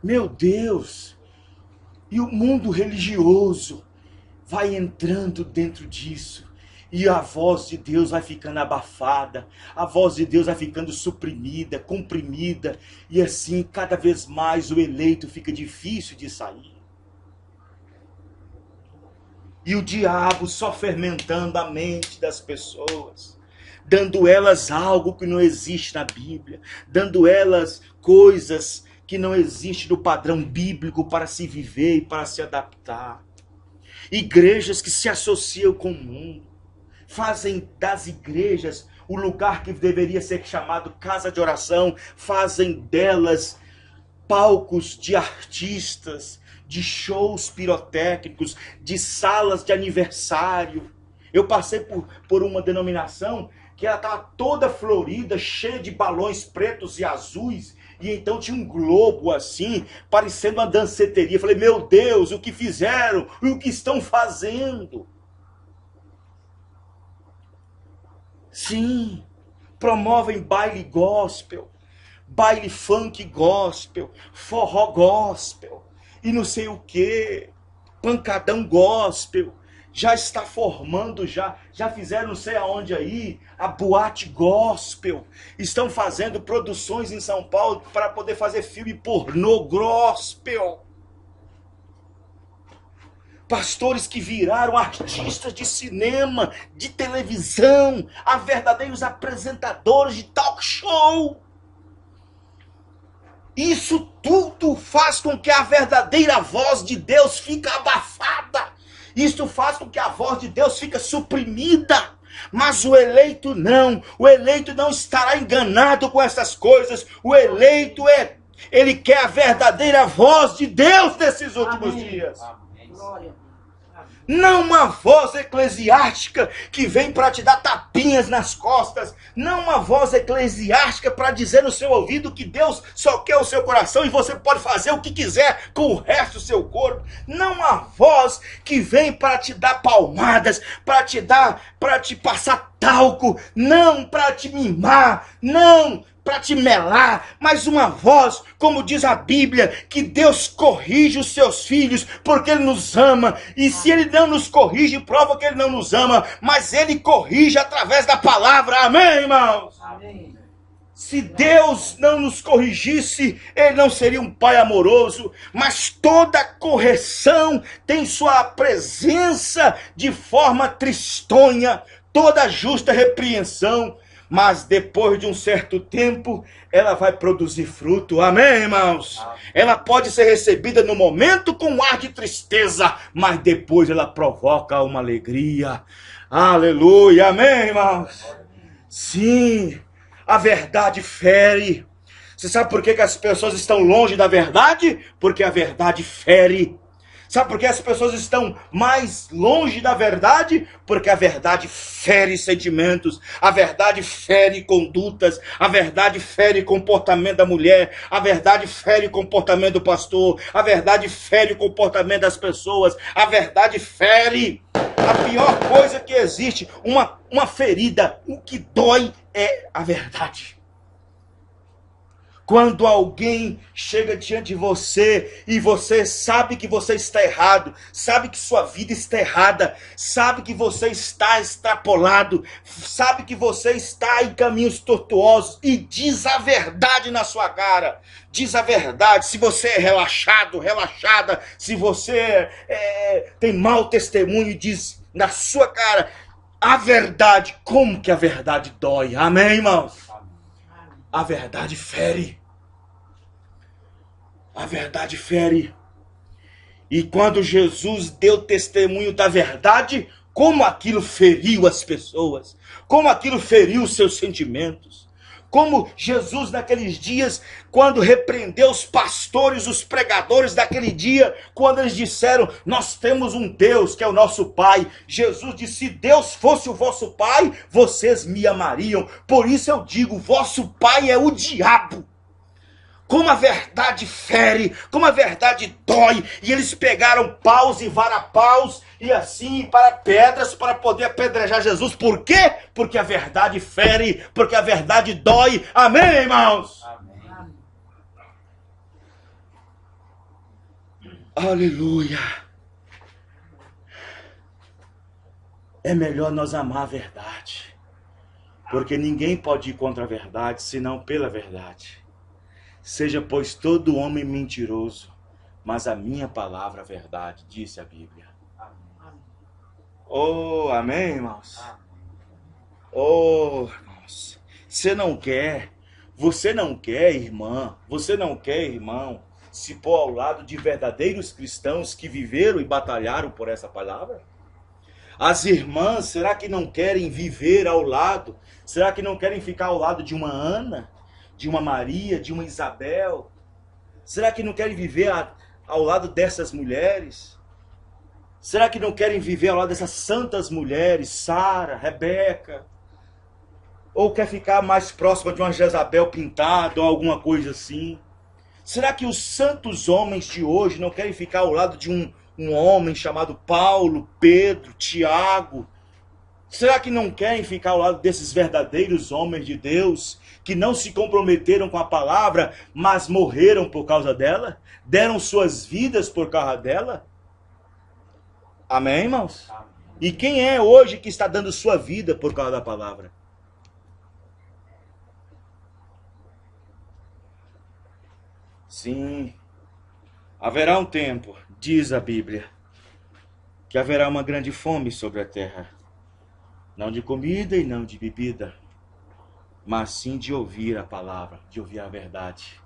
Meu Deus! E o mundo religioso vai entrando dentro disso. E a voz de Deus vai ficando abafada. A voz de Deus vai ficando suprimida, comprimida. E assim, cada vez mais o eleito fica difícil de sair. E o diabo só fermentando a mente das pessoas. Dando elas algo que não existe na Bíblia. Dando elas coisas que não existe no padrão bíblico para se viver e para se adaptar. Igrejas que se associam com o mundo, fazem das igrejas o lugar que deveria ser chamado casa de oração, fazem delas palcos de artistas, de shows pirotécnicos, de salas de aniversário. Eu passei por uma denominação que ela estava toda florida, cheia de balões pretos e azuis, e então tinha um globo assim, parecendo uma danceteria. Falei, meu Deus, o que fizeram? E o que estão fazendo? Sim, promovem baile gospel, baile funk gospel, forró gospel, e não sei o que, pancadão gospel. Já está formando, já fizeram não sei aonde aí, a boate gospel. Estão fazendo produções em São Paulo para poder fazer filme pornô gospel. Pastores que viraram artistas de cinema, de televisão, a verdadeiros apresentadores de talk show. Isso tudo faz com que a verdadeira voz de Deus fique abafada. Isso faz com que a voz de Deus fique suprimida. Mas o eleito não. O eleito não estará enganado com essas coisas. O eleito ele quer a verdadeira voz de Deus nesses últimos dias. Glória. Não uma voz eclesiástica que vem para te dar tapinhas nas costas. Não uma voz eclesiástica para dizer no seu ouvido que Deus só quer o seu coração e você pode fazer o que quiser com o resto do seu corpo. Não uma voz que vem para te dar palmadas, para te passar talco, não para te mimar, não para te melar, mas uma voz, como diz a Bíblia, que Deus corrige os seus filhos, porque Ele nos ama, e se Ele não nos corrige, prova que Ele não nos ama, mas Ele corrige através da palavra, amém, irmãos? Amém. Se Deus não nos corrigisse, Ele não seria um Pai amoroso, mas toda correção tem sua presença de forma tristonha, toda justa repreensão, mas depois de um certo tempo, ela vai produzir fruto. Amém, irmãos? Amém. Ela pode ser recebida no momento com um ar de tristeza, mas depois ela provoca uma alegria. Aleluia, amém, irmãos? Sim. A verdade fere. Você sabe por que as pessoas estão longe da verdade? Porque a verdade fere. Sabe por que as pessoas estão mais longe da verdade? Porque a verdade fere sentimentos, a verdade fere condutas, a verdade fere comportamento da mulher, a verdade fere comportamento do pastor, a verdade fere o comportamento das pessoas, a verdade fere. A pior coisa que existe, uma ferida, o que dói é a verdade. Quando alguém chega diante de você e você sabe que você está errado, sabe que sua vida está errada, sabe que você está extrapolado, sabe que você está em caminhos tortuosos e diz a verdade na sua cara, diz a verdade. Se você é relaxado, relaxada, se você tem mau testemunho e diz na sua cara a verdade, como que a verdade dói, amém, irmãos? A verdade fere. A verdade fere. E quando Jesus deu testemunho da verdade, como aquilo feriu as pessoas, como aquilo feriu os seus sentimentos. Como Jesus naqueles dias, quando repreendeu os pastores, os pregadores daquele dia, quando eles disseram, nós temos um Deus que é o nosso Pai. Jesus disse, se Deus fosse o vosso Pai, vocês me amariam. Por isso eu digo, vosso Pai é o diabo. Como a verdade fere, como a verdade dói. E eles pegaram paus e varapaus e assim para pedras para poder apedrejar Jesus. Por quê? Porque a verdade fere, porque a verdade dói. Amém, irmãos? Amém. Aleluia. É melhor nós amar a verdade. Porque ninguém pode ir contra a verdade, senão pela verdade. Seja, pois, todo homem mentiroso, mas a minha palavra é verdade, disse a Bíblia. Amém. Oh, amém, irmãos? Amém. Oh, irmãos, você não quer, irmã, você não quer, irmão, se pôr ao lado de verdadeiros cristãos que viveram e batalharam por essa palavra? As irmãs, será que não querem viver ao lado? Será que não querem ficar ao lado de uma Ana? De uma Maria, de uma Isabel? Será que não querem viver ao lado dessas mulheres? Será que não querem viver ao lado dessas santas mulheres, Sara, Rebeca? Ou quer ficar mais próxima de uma Jezabel pintada ou alguma coisa assim? Será que os santos homens de hoje não querem ficar ao lado de um homem chamado Paulo, Pedro, Tiago? Será que não querem ficar ao lado desses verdadeiros homens de Deus que não se comprometeram com a palavra, mas morreram por causa dela? Deram suas vidas por causa dela? Amém, irmãos? Amém. E quem é hoje que está dando sua vida por causa da palavra? Sim, haverá um tempo, diz a Bíblia, que haverá uma grande fome sobre a terra. Não de comida e não de bebida, mas sim de ouvir a palavra, de ouvir a verdade.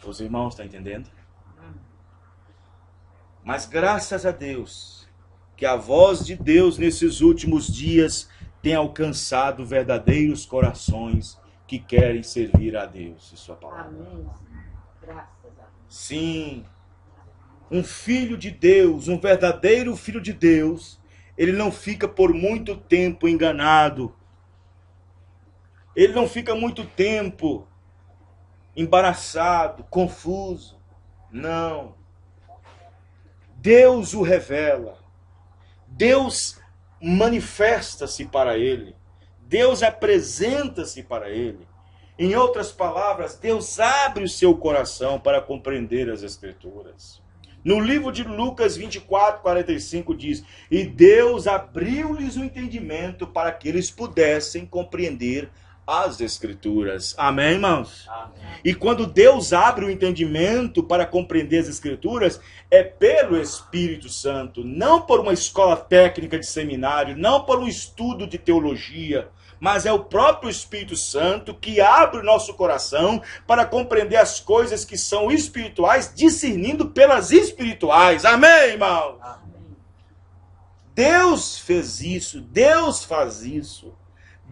Os irmãos estão entendendo? Mas graças a Deus, que a voz de Deus nesses últimos dias tem alcançado verdadeiros corações que querem servir a Deus e sua palavra. Amém. Graças a Deus. Sim, um filho de Deus, um verdadeiro filho de Deus, ele não fica por muito tempo enganado. Ele não fica muito tempo embaraçado, confuso. Não. Deus o revela. Deus manifesta-se para ele. Deus apresenta-se para ele. Em outras palavras, Deus abre o seu coração para compreender as Escrituras. No livro de Lucas 24:45 diz, e Deus abriu-lhes o entendimento para que eles pudessem compreender as Escrituras. Amém, irmãos? Amém. E quando Deus abre o entendimento para compreender as Escrituras, é pelo Espírito Santo, não por uma escola técnica de seminário, não por um estudo de teologia, mas é o próprio Espírito Santo que abre o nosso coração para compreender as coisas que são espirituais, discernindo pelas espirituais. Amém, irmão? Amém. Deus fez isso, Deus faz isso.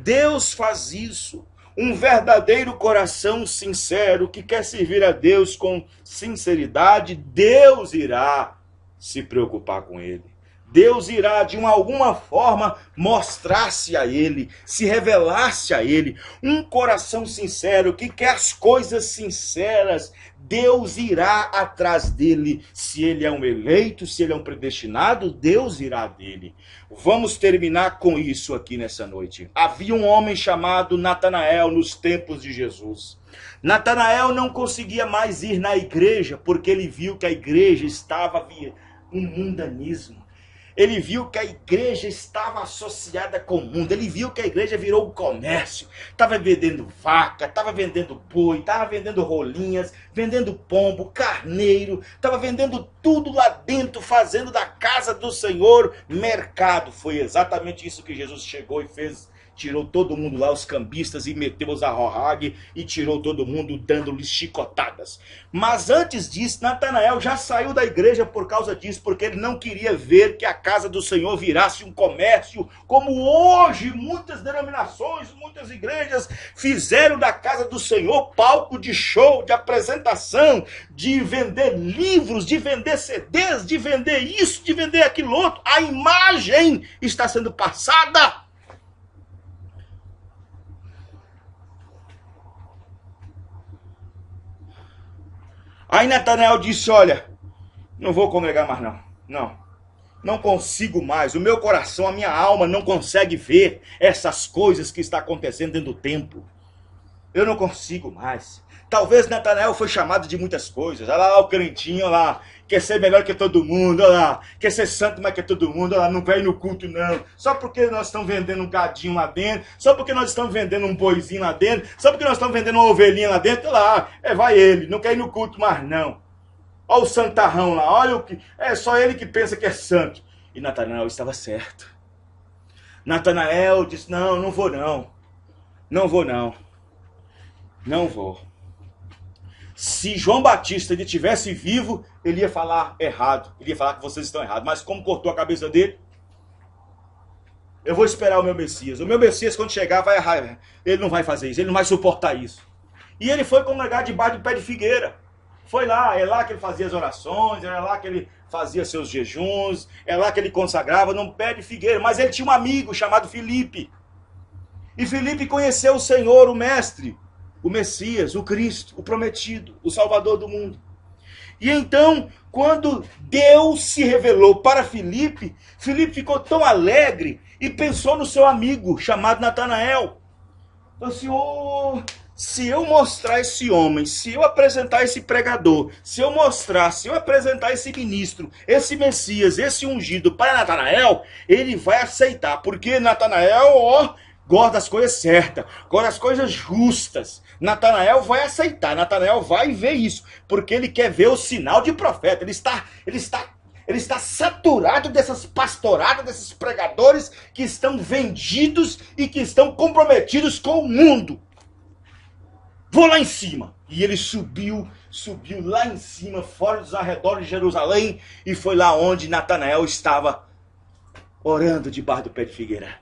Deus faz isso. Um verdadeiro coração sincero que quer servir a Deus com sinceridade, Deus irá se preocupar com ele. Deus irá, de alguma forma, mostrar-se a ele, se revelar-se a ele. Um coração sincero que quer as coisas sinceras, Deus irá atrás dele. Se ele é um eleito, se ele é um predestinado, Deus irá dele. Vamos terminar com isso aqui nessa noite. Havia um homem chamado Natanael nos tempos de Jesus. Natanael não conseguia mais ir na igreja porque ele viu que a igreja estava um mundanismo. Ele viu que a igreja estava associada com o mundo. Ele viu que a igreja virou um comércio. Estava vendendo vaca, estava vendendo boi, estava vendendo rolinhas, vendendo pombo, carneiro. Estava vendendo tudo lá dentro, fazendo da casa do Senhor mercado. Foi exatamente isso que Jesus chegou e fez. Tirou todo mundo lá, os cambistas, e meteu-os a Rohag e tirou todo mundo dando-lhes chicotadas. Mas antes disso, Natanael já saiu da igreja por causa disso, porque ele não queria ver que a casa do Senhor virasse um comércio, como hoje muitas denominações, muitas igrejas fizeram da casa do Senhor palco de show, de apresentação, de vender livros, de vender CDs, de vender isso, de vender aquilo outro. A imagem está sendo passada. Aí Natanael disse, olha, não vou congregar mais não consigo mais, o meu coração, a minha alma não consegue ver essas coisas que estão acontecendo dentro do templo, eu não consigo mais. Talvez Natanael foi chamado de muitas coisas. Olha lá o crentinho, olha lá, quer ser melhor que todo mundo, olha lá, quer ser santo mais que todo mundo, olha lá, não vai no culto não. Só porque nós estamos vendendo um gadinho lá dentro, só porque nós estamos vendendo um boizinho lá dentro, só porque nós estamos vendendo uma ovelhinha lá dentro, olha lá, vai ele, não quer ir no culto mais não. Olha o santarrão lá, olha o que, é só ele que pensa que é santo. E Natanael estava certo. Natanael disse, não vou não, não vou. Se João Batista ele tivesse vivo, ele ia falar errado. Ele ia falar que vocês estão errados. Mas como cortou a cabeça dele, eu vou esperar o meu Messias. O meu Messias, quando chegar, vai errar. Ele não vai fazer isso. Ele não vai suportar isso. E ele foi congregar debaixo do pé de figueira. Foi lá. É lá que ele fazia as orações. É lá que ele fazia seus jejuns. É lá que ele consagrava num pé de figueira. Mas ele tinha um amigo chamado Filipe. E Filipe conheceu o Senhor, o Mestre, o Messias, o Cristo, o prometido, o Salvador do mundo. E então, quando Deus se revelou para Filipe, Filipe ficou tão alegre e pensou no seu amigo chamado Natanael. Falou assim, oh, se eu mostrar esse homem, se eu apresentar esse pregador, se eu apresentar esse ministro, esse Messias, esse ungido para Natanael, ele vai aceitar, porque Natanael, gosta das coisas certas, gosta das coisas justas. Natanael vai aceitar, Natanael vai ver isso, porque ele quer ver o sinal de profeta. Ele está saturado dessas pastoradas, desses pregadores que estão vendidos e que estão comprometidos com o mundo. Vou lá em cima. E ele subiu lá em cima, fora dos arredores de Jerusalém, e foi lá onde Natanael estava orando debaixo do pé de figueira.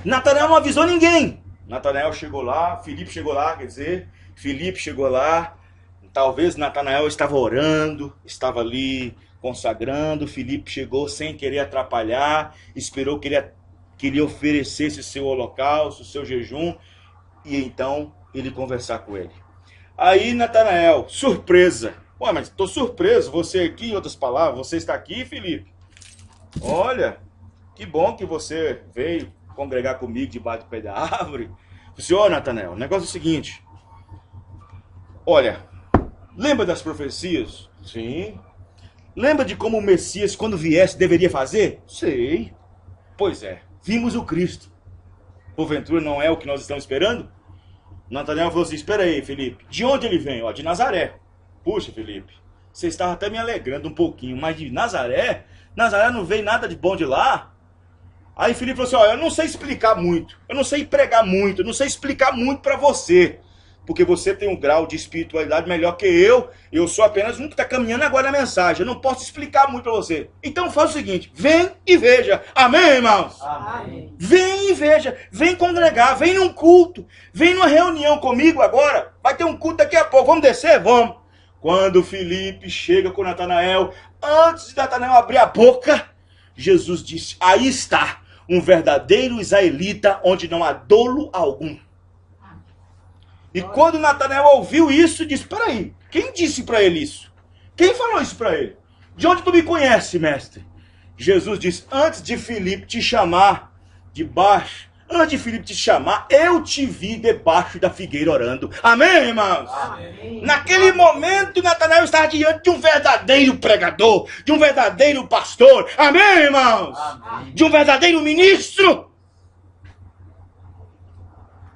Natanael não avisou ninguém. Natanael chegou lá, Filipe chegou lá, talvez Natanael estava orando, estava ali consagrando, Filipe chegou sem querer atrapalhar, esperou que ele oferecesse o seu holocausto, o seu jejum, e então ele conversar com ele. Aí Natanael, surpresa, ué, mas estou surpreso, você aqui, em outras palavras, você está aqui, Filipe? Olha, que bom que você veio congregar comigo debaixo do pé da árvore. Senhor Natanael, o negócio é o seguinte. Olha, lembra das profecias? Sim. Lembra de como o Messias, quando viesse, deveria fazer? Sei. Pois é, vimos o Cristo. Porventura não é o que nós estamos esperando? Natanael falou assim, espera aí, Felipe, de onde ele vem? Ó, de Nazaré. Puxa, Felipe, você estava até me alegrando um pouquinho, mas de Nazaré? Nazaré não veio nada de bom de lá? Aí Felipe falou assim, ó, eu não sei explicar muito, eu não sei pregar muito, eu não sei explicar muito para você, porque você tem um grau de espiritualidade melhor que eu sou apenas um que está caminhando agora na mensagem, eu não posso explicar muito para você. Então faz o seguinte, vem e veja, amém, irmãos? Amém. Vem e veja, vem congregar, vem num culto, vem numa reunião comigo agora, vai ter um culto daqui a pouco, vamos descer? Vamos. Quando Felipe chega com Natanael, antes de Natanael abrir a boca, Jesus disse, aí está, um verdadeiro israelita, onde não há dolo algum. E quando Natanael ouviu isso, disse, peraí, quem disse para ele isso? Quem falou isso para ele? De onde tu me conhece, mestre? Jesus disse, antes de Filipe te chamar antes de Filipe te chamar, eu te vi debaixo da figueira orando. Amém, irmãos? Amém. Naquele momento, Natanael estava diante de um verdadeiro pregador, de um verdadeiro pastor. Amém, irmãos? Amém. De um verdadeiro ministro.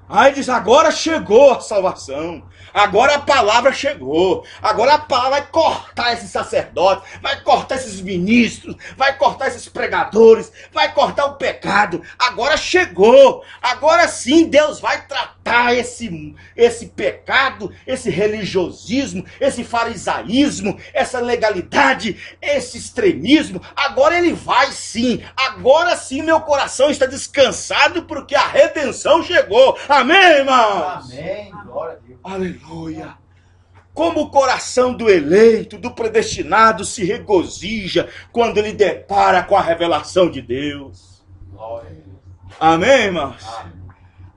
Aí diz, agora chegou a salvação. Agora a palavra chegou. Agora a palavra vai cortar esses sacerdotes, vai cortar esses ministros, vai cortar esses pregadores, vai cortar o pecado. Agora chegou. Agora sim Deus vai tratar esse pecado, esse religiosismo, esse farisaísmo, essa legalidade, esse extremismo. Agora ele vai sim. Agora sim meu coração está descansado porque a redenção chegou. Amém, irmãos? Amém. Glória a Deus. Aleluia! Como o coração do eleito, do predestinado se regozija quando ele depara com a revelação de Deus. Glória a Deus. Amém, irmãos? Amém.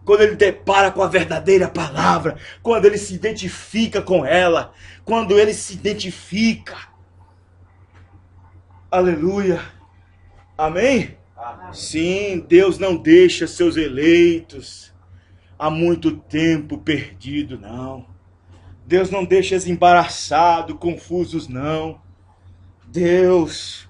Quando ele depara com a verdadeira palavra, quando ele se identifica com ela, quando ele se identifica. Aleluia! Amém? Amém. Sim, Deus não deixa seus eleitos há muito tempo perdido, não. Deus não deixa eles embaraçados, confusos, não. Deus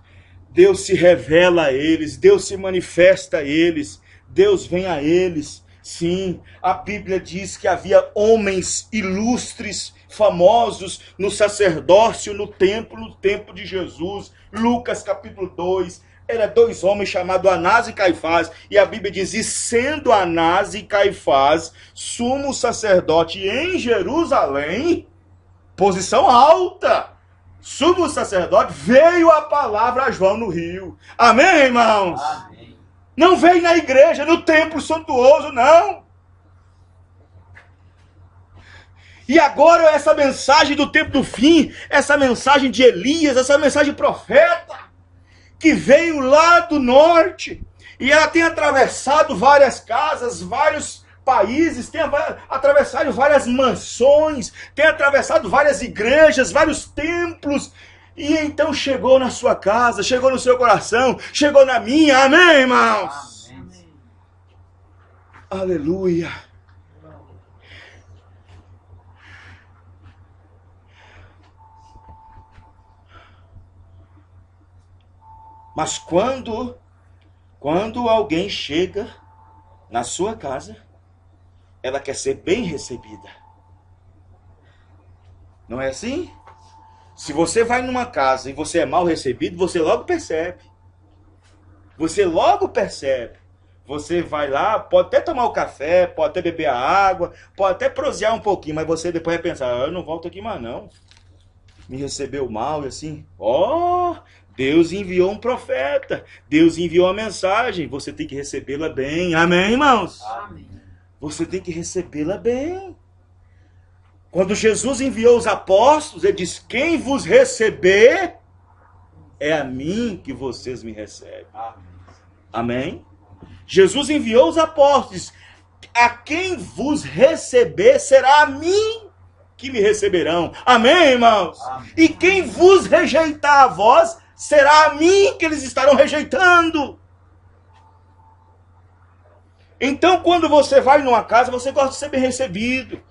se revela a eles, Deus se manifesta a eles, Deus vem a eles. Sim, a Bíblia diz que havia homens ilustres, famosos no sacerdócio, no tempo de Jesus. Lucas capítulo 2. Era dois homens chamados Anás e Caifás. E a Bíblia diz, e sendo Anás e Caifás sumo sacerdote em Jerusalém, posição alta, sumo sacerdote, veio a palavra a João no rio. Amém, irmãos? Amém. Não veio na igreja, no templo suntuoso, não. E agora essa mensagem do tempo do fim, essa mensagem de Elias, essa mensagem profeta, que veio lá do norte, e ela tem atravessado várias casas, vários países, tem atravessado várias mansões, tem atravessado várias igrejas, vários templos, e então chegou na sua casa, chegou no seu coração, chegou na minha, amém, irmãos? Amém. Aleluia. Mas quando alguém chega na sua casa, ela quer ser bem recebida. Não é assim? Se você vai numa casa e você é mal recebido, você logo percebe. Você logo percebe. Você vai lá, pode até tomar o café, pode até beber a água, pode até prosear um pouquinho, mas você depois vai pensar, eu não volto aqui mais não. Me recebeu mal e assim, Deus enviou um profeta, Deus enviou uma mensagem, você tem que recebê-la bem. Amém, irmãos? Amém. Você tem que recebê-la bem. Quando Jesus enviou os apóstolos, ele diz, quem vos receber, é a mim que vocês me recebem. Amém? Jesus enviou os apóstolos, a quem vos receber, será a mim que me receberão. Amém, irmãos? Amém. E quem vos rejeitar a vós, será a mim que eles estarão rejeitando. Então, quando você vai numa casa, você gosta de ser bem recebido.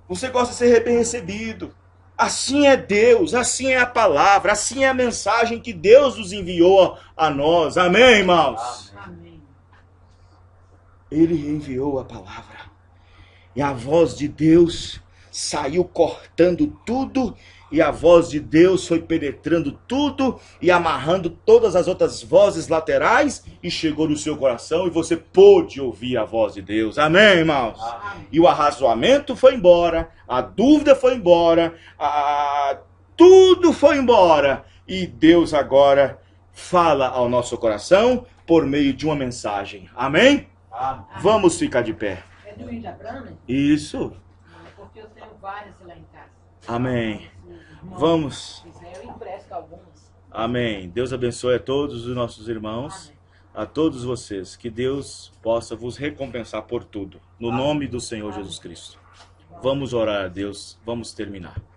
Você gosta de ser bem recebido. Assim é Deus, assim é a palavra, assim é a mensagem que Deus nos enviou a nós. Amém, irmãos? Amém. Ele enviou a palavra. E a voz de Deus saiu cortando tudo, e a voz de Deus foi penetrando tudo e amarrando todas as outras vozes laterais e chegou no seu coração e você pôde ouvir a voz de Deus. Amém, irmãos? Amém. E o arrazoamento foi embora, a dúvida foi embora, tudo foi embora. E Deus agora fala ao nosso coração por meio de uma mensagem. Amém? Amém. Vamos ficar de pé. É do Ida Brana? Isso. Porque eu tenho várias lá em casa. Amém. Irmão, Vamos. se quiser, eu empresto algumas. Amém. Deus abençoe a todos os nossos irmãos, Amém. a todos vocês. Que Deus possa vos recompensar por tudo. No nome do Senhor Jesus Cristo. Vamos orar a Deus. Vamos terminar.